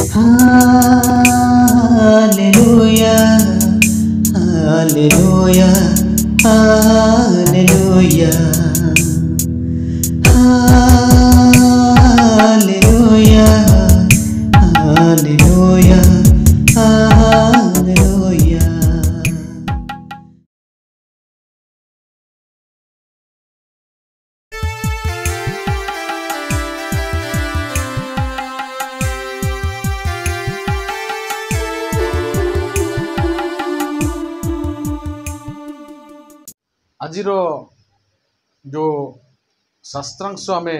Hallelujah, hallelujah, hallelujah, hallelujah, hallelujah, hallelujah. आजिर जो शास्त्रांश आमे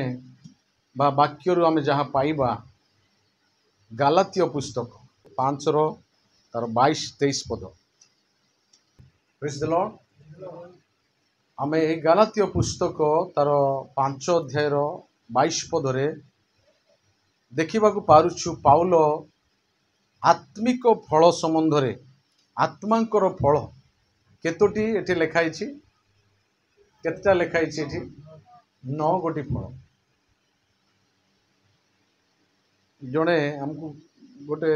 बा वाक्य आम जहाँ पाइबा गालातीय पुस्तक 5 तार 22-23 पद। Praise the Lord. आमे ए गालातीय पुस्तक तार 5 अध्याय 22 पदरे देखा पारुछु पाउल आत्मिक फल संबंधरे आत्मांकर फल केतोटी एठी लिखाई केतटा लिखाई 9 गोटी फल। जड़े आमको गोटे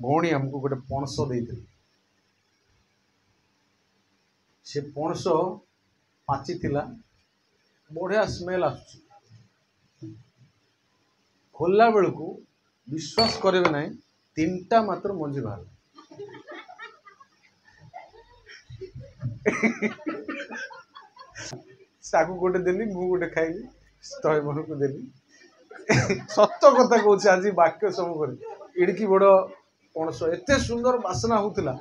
भौणी आमको गोटे पणस देते से पणस पाची थिला बढ़िया स्मेल आस खोलला बेलू विश्वास करेंगे ना 3टा मात्र मंजी बाहर साकू गोटे देली मु गोटे खाइली तय मन को देली सत कथा कहूँ आज वाक्य सब कर इड़की बड़ पणस एत सुंदर बासना होता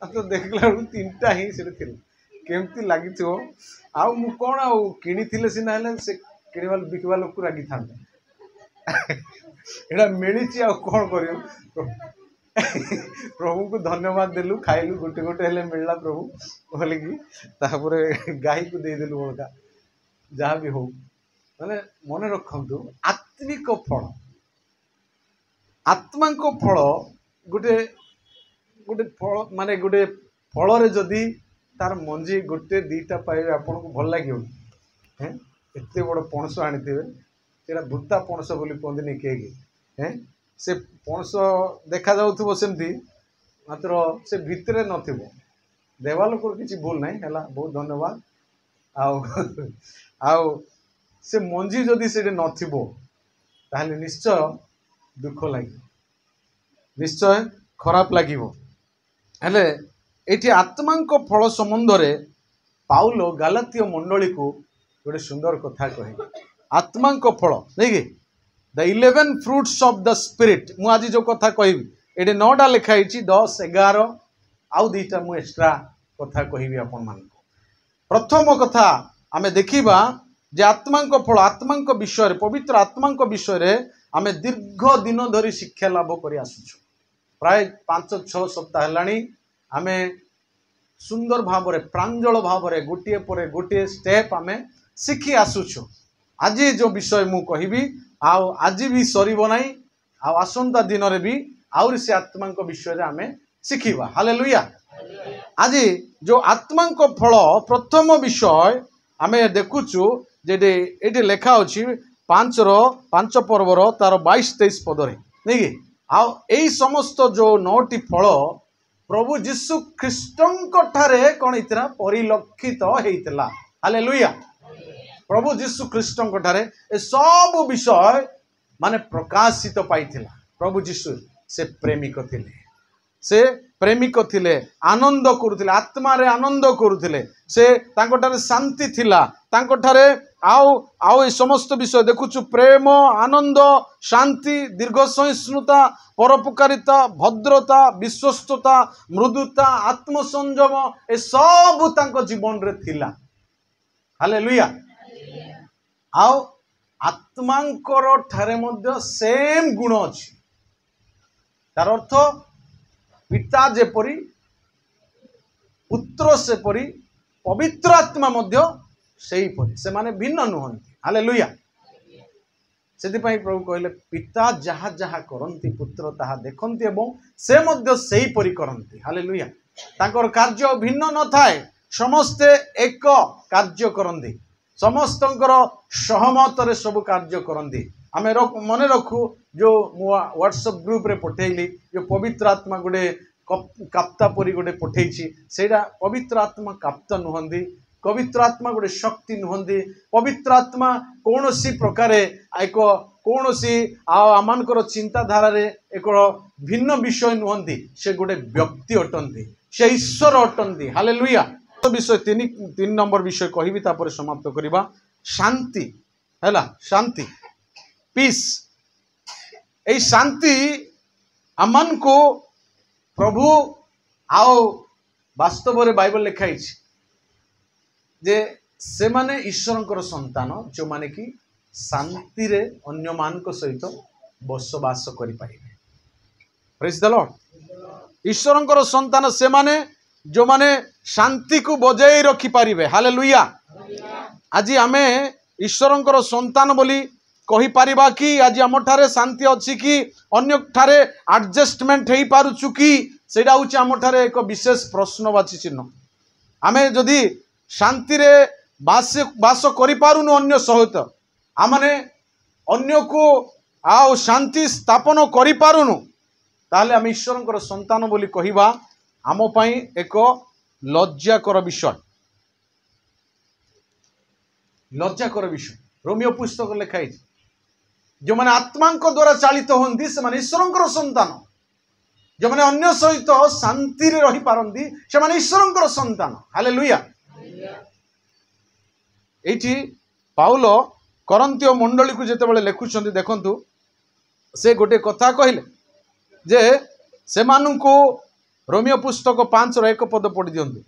तो देखला 3टा ही से केमती लगी आउ मु कौन आउ किनी सीना से किणवा बिकवा लोक रागी था एटा मिली कौन कर प्रभु को धन्यवाद देलु खाइलु गोटे गोटे हेले मिलला प्रभु बोले कि गाई को देदेलु बड़का जहाँ भी हो माने मन रखु आत्मिक फल आत्मा को फल गोटे गोटे फल माने गोटे फल जदि तार मंजी गोटे 2टा पाइबे आपन को भल लगे हैं एत बड़ पणस आनी सेटा भूता पणस बोली कहते किए हैं से पणस देखा जाउथबो सेमती मात्र से भितरे नथिबो देवा लोक किसी भूल नहीं है बहुत धन्यवाद आउ आउ से मंजी जदि से नथिबो ताहले निश्चय दुख लगे निश्चय खराब लगे हेले एठी आत्मांक फल संबंध रे पाउल गालातीय मंडली को गोटे सुंदर कथा कहे आत्मांक फल नहीं कि the 11 fruits of the spirit मु आज जो कथा कहबी एटे 9टा लिखाई 10 11 आउ 2टा मु एक्स्ट्रा कथा कहबी आपन मान प्रथम कथा आमे देखिबा जे आत्मांक फल आत्मांक विषय पवित्र आत्मांक विषय आमे दीर्घ दिन धरी शिक्षा लाभ करि आसुछु प्राय 5-6 सप्ताह हेलाणी आमे सुंदर भाव प्रांजल भाव गोटे पर गोटे स्टेप आमे शिखी आसुछु। आज जो विषय मु कहबी आज भी सरीब नहीं आसंता दिन रे भी आउर से आत्मांक विषय रे आमे शिखिबा। हालेलुया। आज जो आत्मांक फल प्रथम विषय आमे देखुचु जे एटे लेखा अछि 5 पर्वर तार 22-23 पदरे नहीं कि यही समस्त जो 9टी फल प्रभु जीशु ख्रीष्टंक ठारे कौन होता परिलक्षित होता। हालेलुया। प्रभु जीशु ख्रीष्टंक ठारे ए सब विषय माने प्रकाशित पाइथिला। प्रभु जीशु से प्रेमिक थिले से प्रेमिक थिले आनंद करुथिले आत्मा रे आनंद करुथिले से तांको ठारे शांति थिला तांको ठारे आउ ए समस्त विषय देखुचु प्रेम आनंद शांति दीर्घ सहिष्णुता परोपकारिता भद्रता विश्वस्तता मृदुता आत्मसंयम ए सब तांको जीवन रे थिला। हालेलुया। आउ आत्मांकर ठारे मध्य सेम गुण अछि तार अर्थ पिता जेपरी पुत्र सेपरी पवित्र आत्मा मध्य सेही परी से माने भिन्न नुहंती। हालेलुया। सेदिपाई प्रभु कहले पिता जहाँ जहाँ करंती पुत्र ताहा देखंती एवं से मध्य सेही परी करंती। हालेलुया। तांकर कार्य भिन्न न थाए समस्ते एक कार्य करंती समस्तंकर सहमत रे सब कार्य करंती आम मन रखू जो व्हाट्सएप ग्रुप रे पठेली जो पवित्र आत्मा गोटे काप्ता परी गोटे पठेई सेटा पवित्र आत्मा काप्ता नुहंती पवित्र आत्मा गोटे शक्ति नुहंती पवित्र आत्मा कौन सी प्रकार एक कौन सी आमर चिंताधारा रे एक भिन्न विषय नुहंती से गोटे व्यक्ति अटंती से ईश्वर अटंती हालेलुया। विषय तीन नंबर विषय कहबी तापर समाप्त करवा शांति हैला शांति पीस ए शांति आमन को प्रभु आओ वास्तव रे बाइबल लिखाई जे से माने ईश्वरंकर संतान जो माने कि शांति रे अन्य मान सहित बसवास करि पारिबे। Praise the lord. ईश्वरंकर संतान से माने जो माने शांति को बजाई रखी पारिबे हालेलुया। आज आमे ईश्वरंकर संतान बोली कहि पारिबा कि आज आम ठारे शांति अच्छी कि अन्य ठारे एडजस्टमेंट हो पारुछु कि सेटा होछि आम ठारे एक विशेष प्रश्नवाची चिन्ह। आमे जदि शांति रे बास करि पारुनु अन्य सहित आमने अन्य को आओ शांति स्थापन करि पारुनु ताले आम ईश्वरंकर संतान बोली कहिबा आम पई एक लज्जाकर विषय रोमियो पुस्तक लिखाई जो माने आत्मा द्वारा चालित होती से माने ईश्वरंकर संतान जो माने अन्य सहित शांति रे रही पारंती से माने ईश्वरंकर संतान हालेलुया। एठी पाउल करंतियो मंडली को जेतेबेले लेखुछंती देखंतु से गोटे कथा कहले जे से माननकु रोमियो पुस्तक 5:1 पद पढ़ी दियंतु।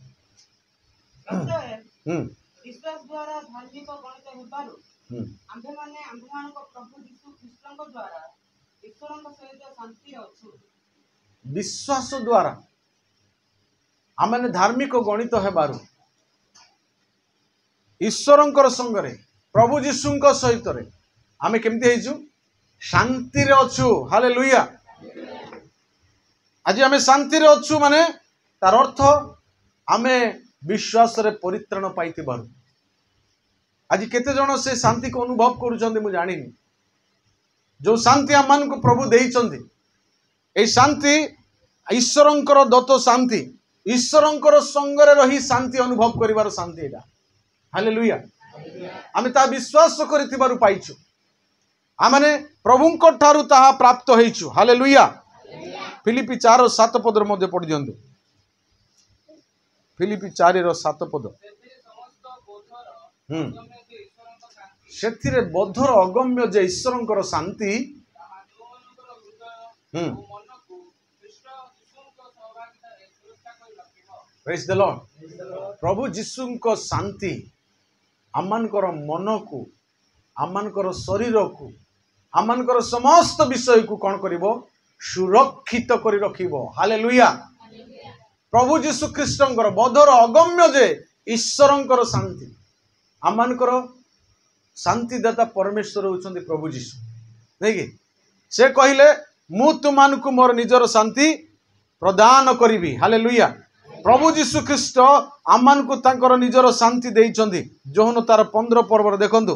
विश्वास द्वारा धार्मिक गणित हेबारु आंभे माने आंभमानक प्रभु यीशु ख्रीष्टଙ୍କ द्वारा ईश्वरଙ୍କ सहित शांति अछु। विश्वास द्वारा आमने धार्मिक गणित हेबारु ईश्वरंकर संगरे प्रभु यीशुଙ୍କ सहित रे आमे केमती हेजु शांति रे अछु हालेलुया। आज आमे शांति रे अछु माने तार अर्थ आमे विश्वास रे परित्राण पाइति बारु। आज केते जण से शांति को अनुभव करूछन्ते मु जानिनी जो शांति आमान को प्रभु देइछन्ते ए शांति ईश्वरंकर दत्त शांति ईश्वरंकर संगरे रही शांति अनुभव करिवार शांति एटा हालेलुया। आमे ता विश्वास करितिबारु पाइछु आमने प्रभुंक ठारु ताहा प्राप्त होइछु हालेलुया। फिलिपी 4:7 पद मध्ये पढ़ि दियंतु। फिलिपी 4:7 पद से बोधर अगम्य जे ईश्वरंकर शांति प्रेज द लॉर्ड। प्रभु यीशुंक शांति आमनकर मन को आमनकर शरीर को आमनकर समस्त विषय को कौन करिवो सुरक्षित करि रखिबो हालेलुया। प्रभु यीशु ख्रीष्टंकर बोधर अगम्य जे ईश्वरंकर शांति आमनकर शांतिदाता परमेश्वर होउछन्ति प्रभु यीशु नहीं कि से कहिले मु तुमानकु मोर निजर शांति प्रदान करिवि हालेलुया। प्रभु यीशु ख्रीष्ट आमान को तांकर निजर शांति देइछन्ति जोहन तार 15 पर्व देखंतु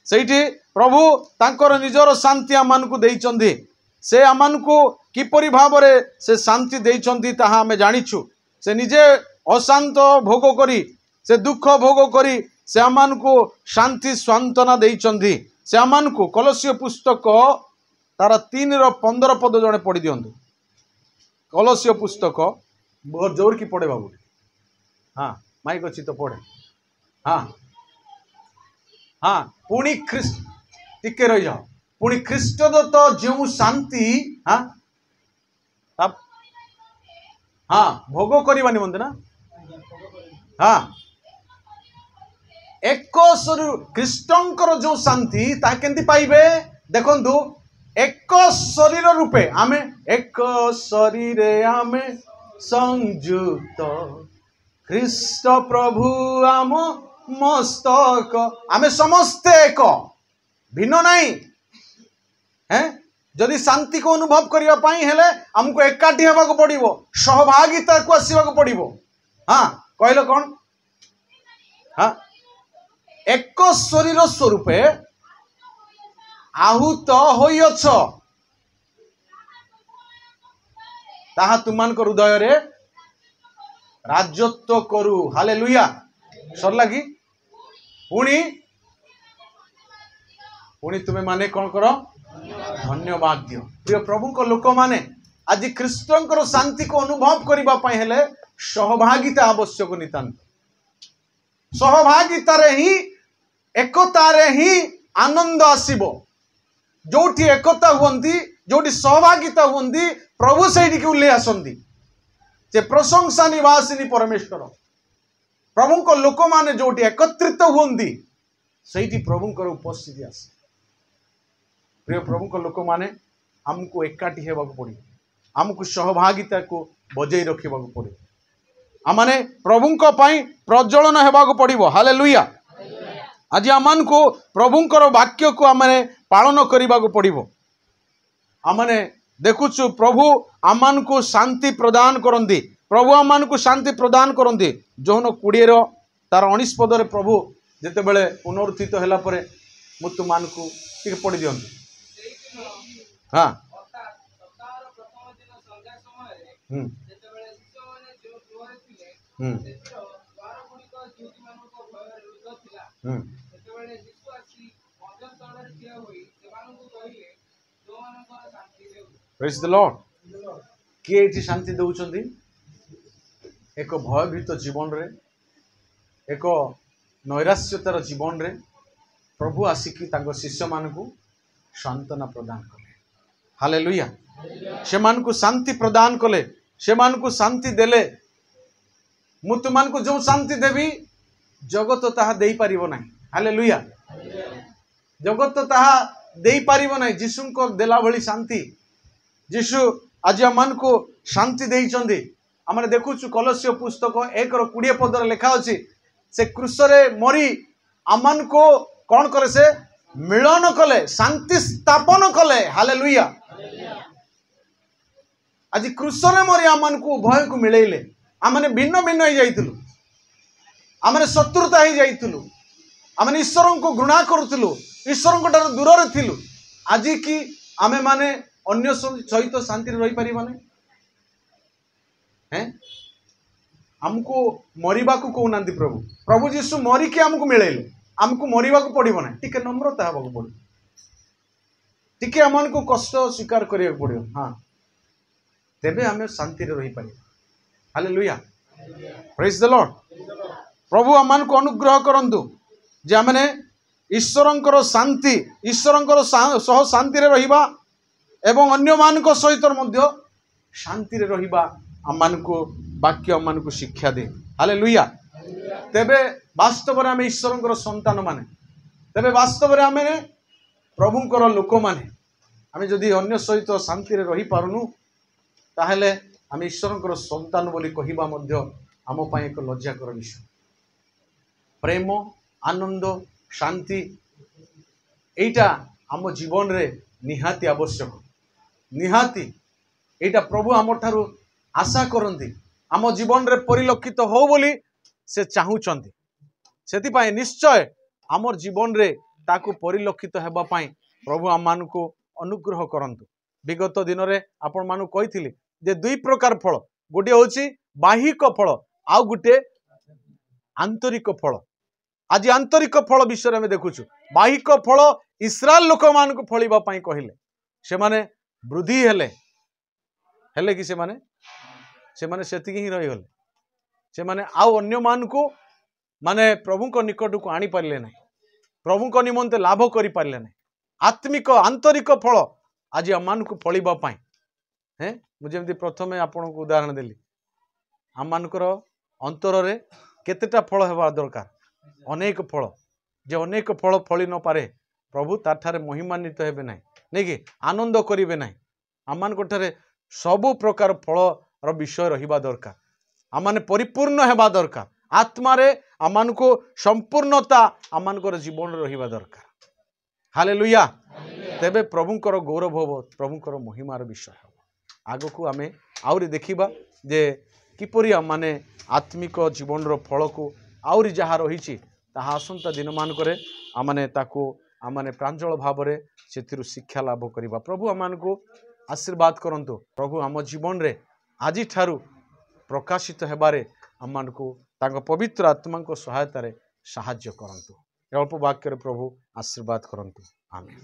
सेठी प्रभु तांकर निजर शांति आमान को देइछन्ति से आमान को किपरि भाबरे से शांति देइछन्ति ताहा हमें जानिछु से निजे अशांत भोग करी से दुख भोग करी से आमान को शांति सांत्वना देइछन्ति से आमान को कलसीय पुस्तक तार 3:15 पद जणे पढ़ी दियंतु। कलसीय पुस्तक बहुत जोर की पढ़े बाबू हाँ माइक अच्छी तो पढ़े हाँ हाँ पुणी ख्रीष्ट टिके रही जाओ पुणी ख्रीष्ट तो जो शांति हाँ अब हाँ भोग करवा निमंते ना हाँ एक शरीर ख्रीष्टंकर जो शांति ता केंती पाइबे देखंतु एक शरीर रूपे आमे एक शरीर आमे संयुक्त ख्रीष्ट प्रभु आम मस्तक आमे समस्ते एक भिन्न नहीं हैं जदि शांति को अनुभव करने पाई हेले हमको एकाठी होगा को पड़िबो सहभागिता को आसीबा को पड़िबो हाँ कहलो कौन हाँ एक शरीर स्वरूपे ଆହୁତ ହୋଇଅଛ ତାହା ତୁମାନଙ୍କ ହୃଦୟରେ ରାଜତ୍ୱ କରୁ। ହାଲେଲୁୟା। ସରିଲା କି? ପୁଣି ତୁମେ ମାନେ କଣ କର? ଧନ୍ୟବାଦ ଦିଅ। ପ୍ରିୟ ପ୍ରଭୁଙ୍କ ଲୋକମାନେ, ଆଜି ଖ୍ରୀଷ୍ଟଙ୍କର ଶାନ୍ତିକୁ ଅନୁଭବ କରିବା ପାଇଁ ହେଲେ ସହଭାଗିତା ଆବଶ୍ୟକ ନିତାନ୍ତ। ସହଭାଗିତାରେ ହିଁ, ଏକତାରେ ହିଁ ଆନନ୍ଦ ଆସିବ। ଯୋଉଠି ଏକତା ହୁଅନ୍ତି, ଯୋଉଠି ସହଭାଗିତା ହୁଅନ୍ତି, ପ୍ରଭୁ ସେଇଠିକି ଓହ୍ଲେଇ ଆସନ୍ତି। ଯେ ପ୍ରଶଂସା ନିବାସିନୀ ପରମେଶ୍ୱର, ପ୍ରଭୁଙ୍କ ଲୋକମାନେ ଯୋଉଠି ଏକତ୍ରିତ ହୁଅନ୍ତି, ସେଇଠି ପ୍ରଭୁଙ୍କର ଉପସ୍ଥିତି ଆସେ। ପ୍ରିୟ ପ୍ରଭୁଙ୍କ ଲୋକମାନେ, ଆମକୁ ଏକାଠି ହେବାକୁ ପଡ଼ିବ। ଆମକୁ ସହଭାଗିତାକୁ ବଜେଇ ରଖିବାକୁ ପଡ଼ିବ। ଆମମାନେ ପ୍ରଭୁଙ୍କ ପାଇଁ ପ୍ରଜ୍ୱଳନ ହେବାକୁ ପଡ଼ିବ। ହାଲେଲୁୟା। ଆଜି ଆମମାନଙ୍କୁ ପ୍ରଭୁଙ୍କର ବାକ୍ୟକୁ ଆମମାନେ ପାଳନ କରିବାକୁ ପଡ଼ିବ। ଆମମାନେ ଦେଖୁଛୁ ପ୍ରଭୁ ଆମମାନଙ୍କୁ ଶାନ୍ତି ପ୍ରଦାନ କରନ୍ତି। ପ୍ରଭୁ ଆମମାନଙ୍କୁ ଶାନ୍ତି ପ୍ରଦାନ କରନ୍ତି। ଯୋହନ 20 ତାର 19 ପଦରେ ପ୍ରଭୁ ଯେତେବେଳେ ପୁନରୁତ୍ଥିତ ହେଲା ପରେ ମୁଁ ତୁମମାନଙ୍କୁ ଟିକେ ପଢ଼ି ଦିଅନ୍ତୁ। ହଁ, ପ୍ରେଜ୍ ଦ ଲର୍ଡ। କିଏ ଏଠି ଶାନ୍ତି ଦେଉଛନ୍ତି? ଏକ ଭୟଭୀତ ଜୀବନରେ, ଏକ ନୈରାଶ୍ୟତାର ଜୀବନରେ ପ୍ରଭୁ ଆସିକି ତାଙ୍କ ଶିଷ୍ୟମାନଙ୍କୁ ସାନ୍ତ୍ୱନା ପ୍ରଦାନ କଲେ। ହାଲେଲୁୟା। ସେମାନଙ୍କୁ ଶାନ୍ତି ପ୍ରଦାନ କଲେ, ସେମାନଙ୍କୁ ଶାନ୍ତି ଦେଲେ। ମୁଁ ତୁମମାନଙ୍କୁ ଯେଉଁ ଶାନ୍ତି ଦେବି, ଜଗତ ତାହା ଦେଇପାରିବ ନାହିଁ। ହାଲେଲୁୟା। ଜଗତ ତାହା ଦେଇପାରିବ ନାହିଁ। ଯୀଶୁଙ୍କ ଦେଲା ଭଳି ଶାନ୍ତି ଯୀଶୁ ଆଜି ଆମମାନଙ୍କୁ ଶାନ୍ତି ଦେଇଛନ୍ତି। ଆମେ ଦେଖୁଛୁ କଲୋସ୍ୟ ପୁସ୍ତକ 1:20 ପଦରେ ଲେଖା ଅଛି, ସେ କ୍ରୁଶରେ ମରି ଆମମାନଙ୍କୁ କଣ କଲେ? ସେ ମିଳନ କଲେ, ଶାନ୍ତି ସ୍ଥାପନ କଲେ। ହାଲେଲୁୟା। ଆଜି କ୍ରୁଶରେ ମରି ଆମମାନଙ୍କୁ ଉଭୟକୁ ମିଳେଇଲେ। ଆମେ ଭିନ୍ନ ଭିନ୍ନ ହେଇଯାଇଥିଲୁ, ଆମେ ଶତ୍ରୁତା ହେଇଯାଇଥିଲୁ, ଆମେ ଈଶ୍ୱରଙ୍କୁ ଘୃଣା କରୁଥିଲୁ, ଈଶ୍ୱରଙ୍କ ଠାରୁ ଦୂରରେ ଥିଲୁ। ଆଜି କି ଆମେ ମାନେ ଅନ୍ୟ ସହିତ ଶାନ୍ତିରେ ରହିପାରିବା ନାହିଁ? ଆମକୁ ମରିବାକୁ କହୁନାହାନ୍ତି ପ୍ରଭୁ। ପ୍ରଭୁ ଯୀଶୁ ମରିକି ଆମକୁ ମିଳେଇଲେ। ଆମକୁ ମରିବାକୁ ପଡ଼ିବ ନାହିଁ। ଟିକେ ନମ୍ରତା ହେବାକୁ ପଡ଼ିବ, ଟିକେ ଆମମାନଙ୍କୁ କଷ୍ଟ ସ୍ୱୀକାର କରିବାକୁ ପଡ଼ିବ। ହଁ, ତେବେ ଆମେ ଶାନ୍ତିରେ ରହିପାରିବା। ହାଲେଲୁୟା। ପ୍ରେଜ୍ ଦ ଲର୍ଡ। ପ୍ରଭୁ ଆମମାନଙ୍କୁ ଅନୁଗ୍ରହ କରନ୍ତୁ ଯେ ଆମେ ଈଶ୍ୱରଙ୍କର ଶାନ୍ତି, ଈଶ୍ୱରଙ୍କର ସହ ଶାନ୍ତିରେ ରହିବା ଏବଂ ଅନ୍ୟମାନଙ୍କ ସହିତ ମଧ୍ୟ ଶାନ୍ତିରେ ରହିବା। ଆମମାନଙ୍କୁ ବାକ୍ୟ ଆମମାନଙ୍କୁ ଶିକ୍ଷା ଦିଏ। ହାଲେଲୁୟା। ତେବେ ବାସ୍ତବରେ ଆମେ ଈଶ୍ୱରଙ୍କର ସନ୍ତାନ ମାନେ, ତେବେ ବାସ୍ତବରେ ଆମେ ପ୍ରଭୁଙ୍କର ଲୋକମାନେ, ଆମେ ଯଦି ଅନ୍ୟ ସହିତ ଶାନ୍ତିରେ ରହିପାରୁନୁ, ତାହେଲେ ଆମେ ଈଶ୍ୱରଙ୍କର ସନ୍ତାନ ବୋଲି କହିବା ମଧ୍ୟ ଆମ ପାଇଁ ଏକ ଲଜ୍ଜାକର ବିଷୟ। ପ୍ରେମ, ଆନନ୍ଦ, ଶାନ୍ତି ଏଇଟା ଆମ ଜୀବନରେ ନିହାତି ଆବଶ୍ୟକ। ନିହାତି ଏଇଟା ପ୍ରଭୁ ଆମଠାରୁ ଆଶା କରନ୍ତି, ଆମ ଜୀବନରେ ପରିଲକ୍ଷିତ ହଉ ବୋଲି ସେ ଚାହୁଁଛନ୍ତି। ସେଥିପାଇଁ ନିଶ୍ଚୟ ଆମର ଜୀବନରେ ତାକୁ ପରିଲକ୍ଷିତ ହେବା ପାଇଁ ପ୍ରଭୁ ଆମମାନଙ୍କୁ ଅନୁଗ୍ରହ କରନ୍ତୁ। ବିଗତ ଦିନରେ ଆପଣମାନଙ୍କୁ କହିଥିଲି ଯେ 2 ପ୍ରକାର ଫଳ, ଗୋଟିଏ ହେଉଛି ବାହିକ ଫଳ, ଆଉ ଗୋଟିଏ ଆନ୍ତରିକ ଫଳ। ଆଜି ଆନ୍ତରିକ ଫଳ ବିଷୟରେ ଆମେ ଦେଖୁଛୁ। ବାହିକ ଫଳ ଇସ୍ରାଏଲ ଲୋକମାନଙ୍କୁ ଫଳିବା ପାଇଁ କହିଲେ, ସେମାନେ ବୃଦ୍ଧି ହେଲେ କି ସେମାନେ ସେତିକି ହିଁ ରହିଗଲେ। ସେମାନେ ଆଉ ଅନ୍ୟମାନଙ୍କୁ ମାନେ ପ୍ରଭୁଙ୍କ ନିକଟକୁ ଆଣିପାରିଲେ ନାହିଁ, ପ୍ରଭୁଙ୍କ ନିମନ୍ତେ ଲାଭ କରିପାରିଲେ ନାହିଁ। ଆତ୍ମିକ ଆନ୍ତରିକ ଫଳ ଆଜି ଆମମାନଙ୍କୁ ଫଳିବା ପାଇଁ, ମୁଁ ଯେମିତି ପ୍ରଥମେ ଆପଣଙ୍କୁ ଉଦାହରଣ ଦେଲି, ଆମମାନଙ୍କର ଅନ୍ତରରେ କେତେଟା ଫଳ ହେବା ଦରକାର? ଅନେକ ଫଳ। ଯେ ଅନେକ ଫଳ ଫଳି ନପାରେ, ପ୍ରଭୁ ତାଠାରେ ମହିମାନ୍ୱିତ ହେବେ ନାହିଁ, ନାଇକି ଆନନ୍ଦ କରିବେ ନାହିଁ। ଆମମାନଙ୍କ ଠାରେ ସବୁ ପ୍ରକାର ଫଳର ବିଷୟ ରହିବା ଦରକାର। ଆମମାନେ ପରିପୂର୍ଣ୍ଣ ହେବା ଦରକାର। ଆତ୍ମାରେ ଆମମାନଙ୍କୁ ସମ୍ପୂର୍ଣ୍ଣତା ଆମମାନଙ୍କର ଜୀବନରେ ରହିବା ଦରକାର। ହାଲେଲୁୟା। ତେବେ ପ୍ରଭୁଙ୍କର ଗୌରବ ହେବ, ପ୍ରଭୁଙ୍କର ମହିମାର ବିଷୟ ହେବ। ଆଗକୁ ଆମେ ଆହୁରି ଦେଖିବା ଯେ କିପରି ଆମମାନେ ଆତ୍ମିକ ଜୀବନର ଫଳକୁ ଆହୁରି ଯାହା ରହିଛି ତାହା ଆସନ୍ତା ଦିନମାନଙ୍କରେ ଆମମାନେ ତାକୁ आमने प्रांजल भाव में से शिक्षा लाभ करवा। प्रभु आम को आशीर्वाद करंतु। प्रभु आम जीवन रे आज ठारू प्रकाशित हेबारे आम को पवित्र आत्मा को सहायता रे साहाय्य करंतु। अल्प वाक्य प्रभु आशीर्वाद करंतु। आमेन।